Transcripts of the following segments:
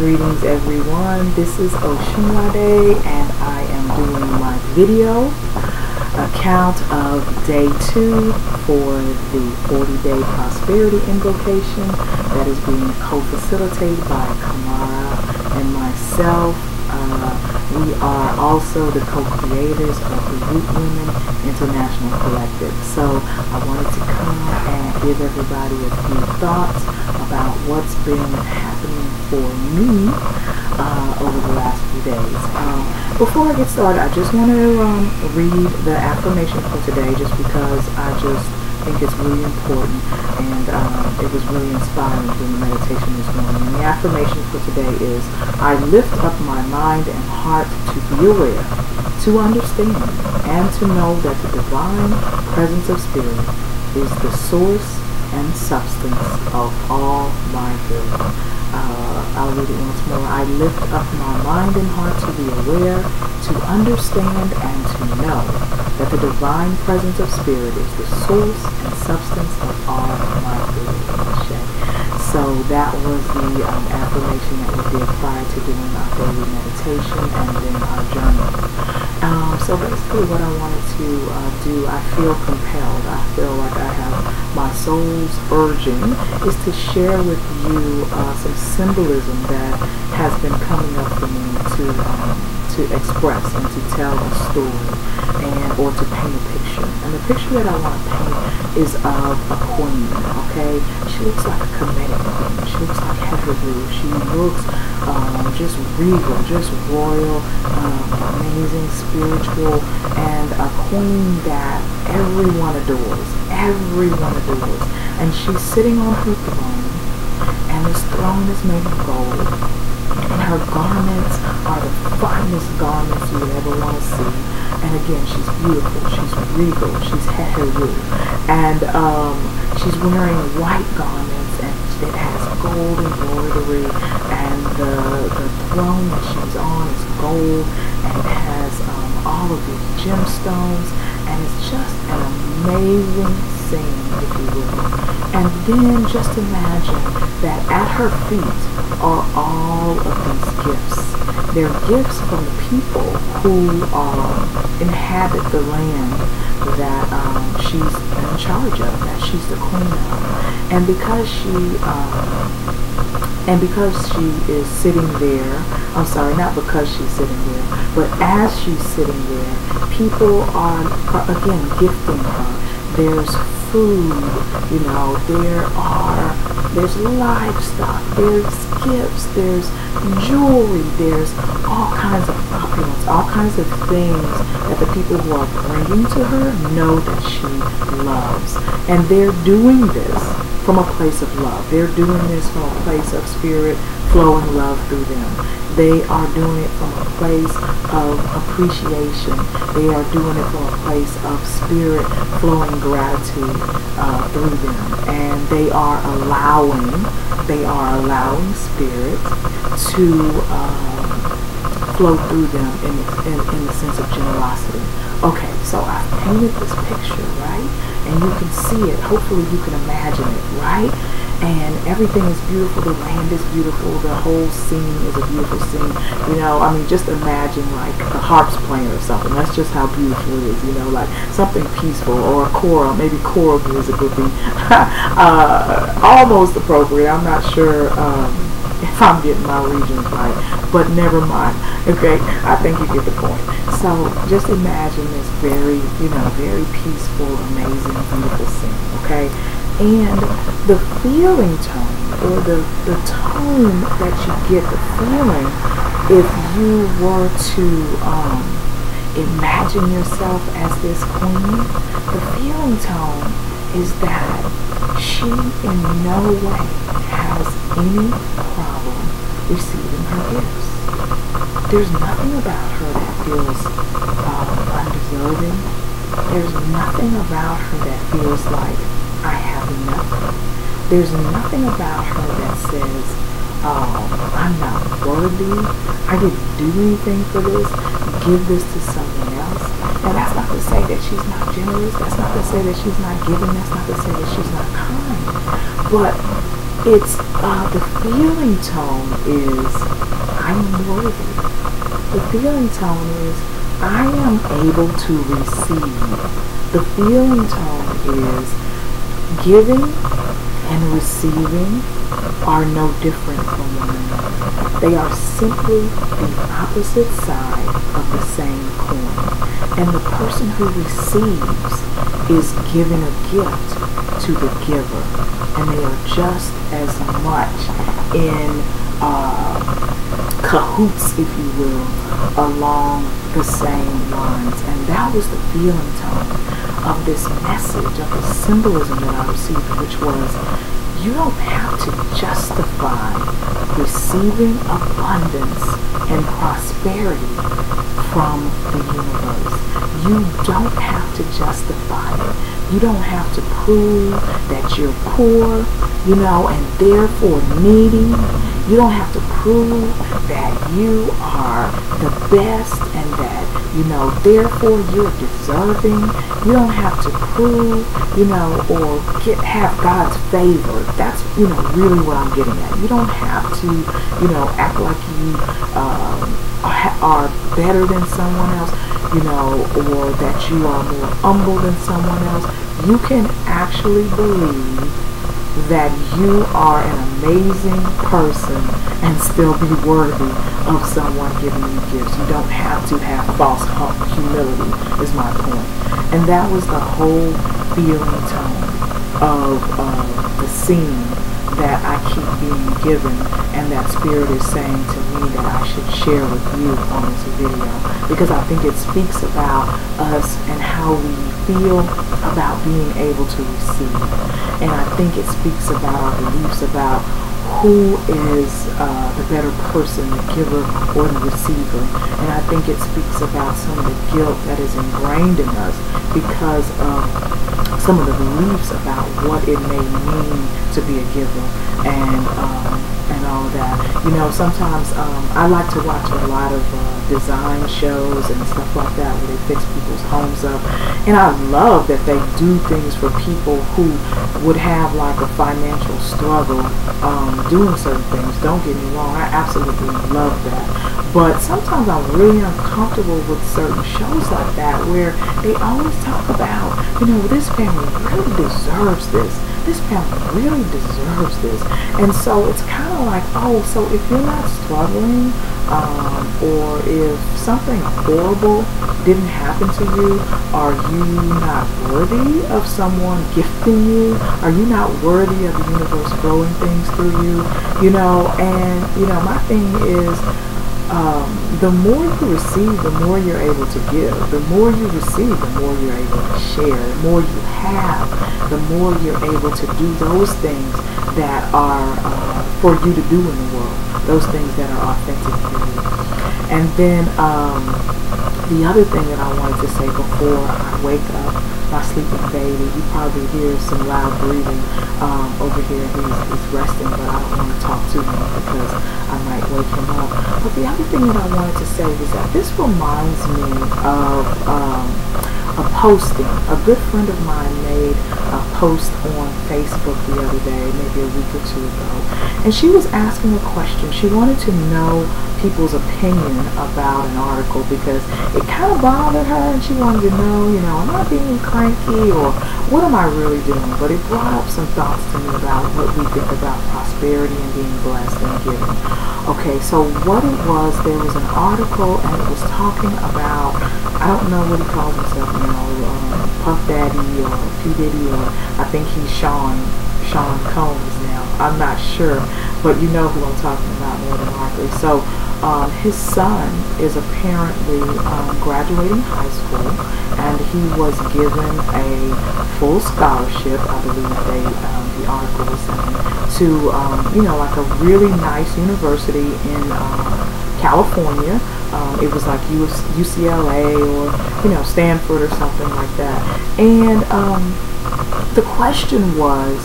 Greetings everyone, this is Oshunlade and I am doing my video account of day 2 for the 40-day prosperity invocation that is being co-facilitated by Kamara and myself. We are also the co-creators of the Root Women International Collective. So I wanted to come and give everybody a few thoughts about what's been happening for me over the last few days. Before I get started, I just want to read the affirmation for today, just because I just think it's really important, and it was really inspiring during the meditation this morning. And the affirmation for today is, I lift up my mind and heart to be aware, to understand, and to know that the divine presence of spirit is the source and substance of all my good. I'll read it once more. I lift up my mind and heart to be aware, to understand, and to know that the divine presence of spirit is the source and substance of all my good. So that was the affirmation that we did prior to doing our daily meditation and then our journal. So basically what I wanted to do, I feel compelled, I feel like I have my soul's urging, is to share with you some symbolism that has been coming up for me to express and to tell a story or to paint a picture. And the picture that I want to paint is of a queen, okay? She looks like a Kemetic queen. She looks like Heteru. She looks just regal, just royal, amazing, spiritual, and a queen that everyone adores. Everyone adores. And she's sitting on her throne, and this throne is made of gold. And her garments are the finest garments you would ever want to see. And again, she's beautiful, she's regal, she's Heteru. And she's wearing white garments, and it has gold embroidery. And the throne that she's on is gold, and it has all of these gemstones. And it's just an amazing scene, if you will. And then just imagine that at her feet are all of these gifts. They're gifts from the people who inhabit the land that she's in charge of, that she's the queen of. And because she is sitting there, I'm sorry, not because she's sitting there, but as she's sitting there, people are again gifting her. There's food, there's livestock, there's gifts, there's jewelry, there's all kinds of opulence, all kinds of things that the people who are bringing to her know that she loves. And they're doing this from a place of love. They're doing this from a place of spirit flowing love through them. They are doing it from a place of appreciation. They are doing it from a place of spirit flowing gratitude through them. And they are allowing spirit to flow through them in the sense of generosity. Okay, so I've painted this picture, right? And you can see it. Hopefully you can imagine it, right? And everything is beautiful. The land is beautiful. The whole scene is a beautiful scene. Just imagine like the harps playing or something. That's just how beautiful it is, like something peaceful, or a choral, maybe choral music would be almost appropriate. I'm not sure if I'm getting my regions right, but never mind. Okay, I think you get the point. So just imagine this very, very peaceful, amazing, beautiful scene, okay? And the feeling tone, or the tone that you get, the feeling, if you were to imagine yourself as this queen, the feeling tone is that she in no way has any problem receiving her gifts. There's nothing about her that feels undeserving. There's nothing about her that feels like, I have nothing. There's nothing about her that says, I'm not worthy, I didn't do anything for this, give this to someone else. And that's not to say that she's not generous, that's not to say that she's not giving, that's not to say that she's not kind. But It's the feeling tone is I am worthy. The feeling tone is I am able to receive. The feeling tone is giving and receiving are no different from one another. They are simply the opposite side of the same coin. And the person who receives is giving a gift to the giver. And they are just as much in cahoots, if you will, along the same lines. And that was the feeling tone of this message, of the symbolism that I received, which was you don't have to justify receiving abundance and prosperity from the universe. You don't have to justify it. You don't have to prove that you're poor, and therefore needy. You don't have to prove that you are the best and that, therefore you're deserving. You don't have to prove, or have God's favor. That's, really what I'm getting at. You don't have to, act like you are better than someone else, or that you are more humble than someone else. You can actually believe that you are an amazing person and still be worthy of someone giving you gifts. You don't have to have false humility, is my point. And that was the whole feeling tone of the scene that I keep being given, and that Spirit is saying to me that I should share with you on this video, because I think it speaks about us and how we feel about being able to receive. And I think it speaks about our beliefs about who is the better person, the giver or the receiver. And I think it speaks about some of the guilt that is ingrained in us because of some of the beliefs about what it may mean to be a giver and all of that. Sometimes I like to watch a lot of design shows and stuff like that where they fix people's homes up. And I love that they do things for people who would have like a financial struggle doing certain things. Don't get me wrong, I absolutely love that. But sometimes I'm really uncomfortable with certain shows like that where they always talk about, this family really deserves this. This family really deserves this. And so it's kind of like, oh, so if you're not struggling, or if something horrible didn't happen to you, are you not worthy of someone gifting you? Are you not worthy of the universe flowing things through you? And my thing is, the more you receive, the more you're able to give. The more you receive, the more you're able to share. The more you have, the more you're able to do those things that are for you to do in the world. Those things that are authentic for you. And then the other thing that I wanted to say before I wake up my sleeping baby, you probably hear some loud breathing over here. He's resting, but I don't want to talk to him because I might wake him up. But the other thing that I wanted to say was that this reminds me of a posting. A good friend of mine made a post on Facebook the other day, maybe a week or two ago, and she was asking a question. She wanted to know people's opinion about an article because it kind of bothered her, and she wanted to know, am I being cranky or what am I really doing? But it brought up some thoughts to me about what we think about prosperity and being blessed and giving. Okay, so what it was, there was an article and it was talking about, I don't know what he calls himself now, Puff Daddy or P. Diddy, or I think he's Sean Combs now. I'm not sure, but you know who I'm talking about more than likely. So his son is apparently graduating high school, and he was given a full scholarship, I believe the article was saying, to like a really nice university in California. It was like UCLA or Stanford or something like that. And the question was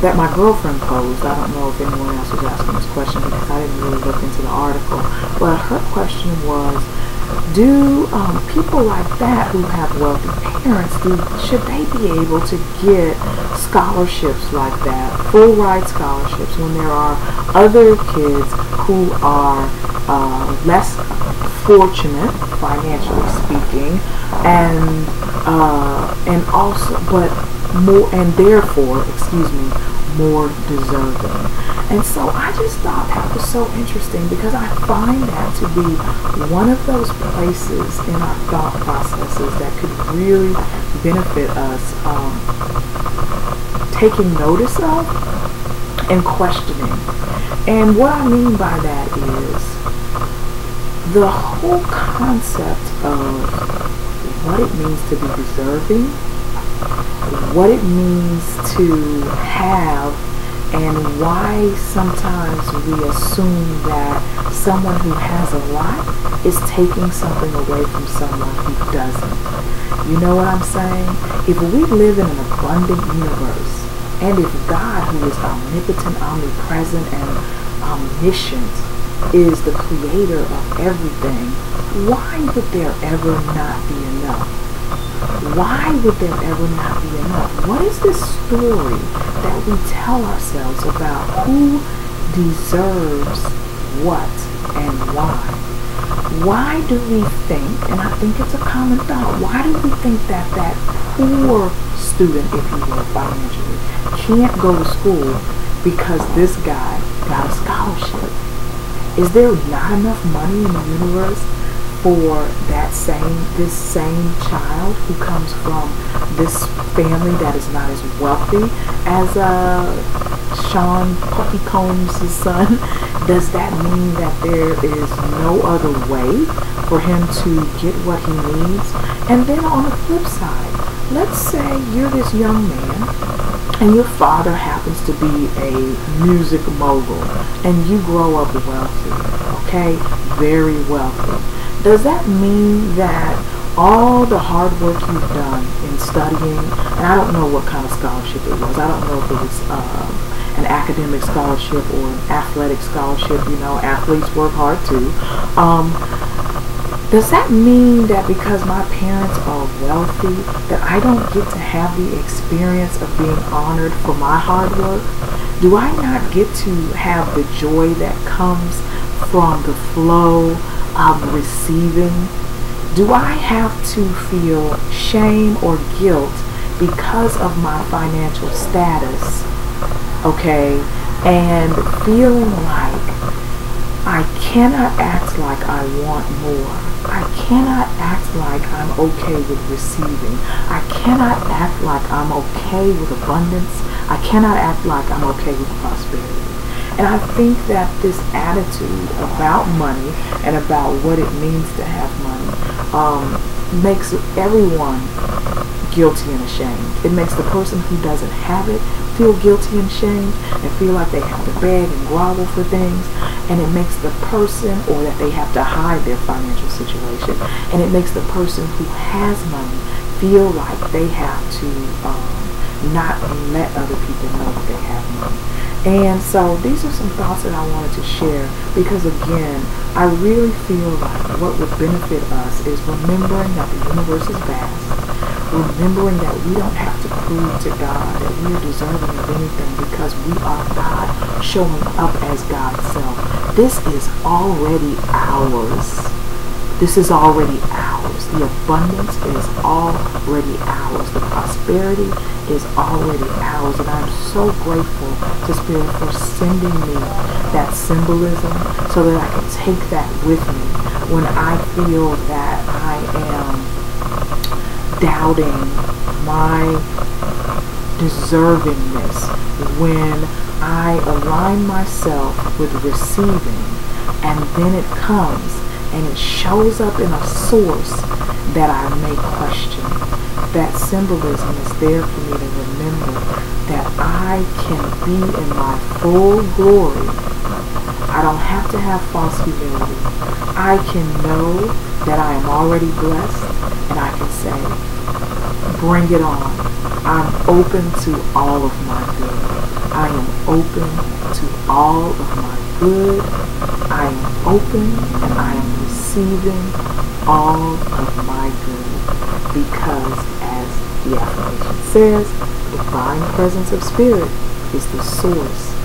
that my girlfriend posed. I don't know if anyone else was asking this question because I didn't really look into the article. But her question was, Do people like that who have wealthy parents, should they be able to get scholarships like that, full ride scholarships, when there are other kids who are less fortunate, financially speaking, and also, but more, and therefore, more deserving? And so I just thought that was so interesting, because I find that to be one of those places in our thought processes that could really benefit us taking notice of and questioning. And what I mean by that is the whole concept of what it means to be deserving, what it means to have, and why sometimes we assume that someone who has a lot is taking something away from someone who doesn't. You know what I'm saying? If we live in an abundant universe, and if God, who is omnipotent, omnipresent, and omniscient, is the creator of everything, why would there ever not be enough? Why would there ever not be enough? What is this story that we tell ourselves about who deserves what and why? Why do we think, and I think it's a common thought, why do we think that that poor student, if you will, financially, can't go to school because this guy got a scholarship? Is there not enough money in the universe for this same child who comes from this family that is not as wealthy as Sean Puffy Combs' son? Does that mean that there is no other way for him to get what he needs? And then on the flip side, let's say you're this young man and your father happens to be a music mogul and you grow up wealthy, okay? Very wealthy. Does that mean that all the hard work you've done in studying, and I don't know what kind of scholarship it was, I don't know if it was an academic scholarship or an athletic scholarship, athletes work hard too. Does that mean that because my parents are wealthy that I don't get to have the experience of being honored for my hard work? Do I not get to have the joy that comes from the flow of receiving? Do I have to feel shame or guilt because of my financial status, okay, and feeling like I cannot act like I want more? I cannot act like I'm okay with receiving. I cannot act like I'm okay with abundance. I cannot act like I'm okay with prosperity. And I think that this attitude about money and about what it means to have money makes everyone guilty and ashamed. It makes the person who doesn't have it feel guilty and ashamed and feel like they have to beg and grovel for things. And it makes the person, or that they have to hide their financial situation, and it makes the person who has money feel like they have to not let other people know that they have money. And so these are some thoughts that I wanted to share, because again, I really feel like what would benefit us is remembering that the universe is vast, remembering that we don't have to prove to God that we are deserving of anything, because we are God showing up as God Himself. This is already ours. This is already ours. The abundance is already ours. The prosperity is already ours. And I'm so grateful to Spirit for sending me that symbolism so that I can take that with me when I feel that I am doubting my deservingness, when I align myself with receiving and then it comes and it shows up in a source that I may question. That symbolism is there for me to remember that I can be in my full glory. I don't have to have false humility. I can know that I am already blessed, and I can say, bring it on. I'm open to all of my good. I am open to all of my good. I am open and I am receiving all of my good, because as the affirmation says, divine presence of spirit is the source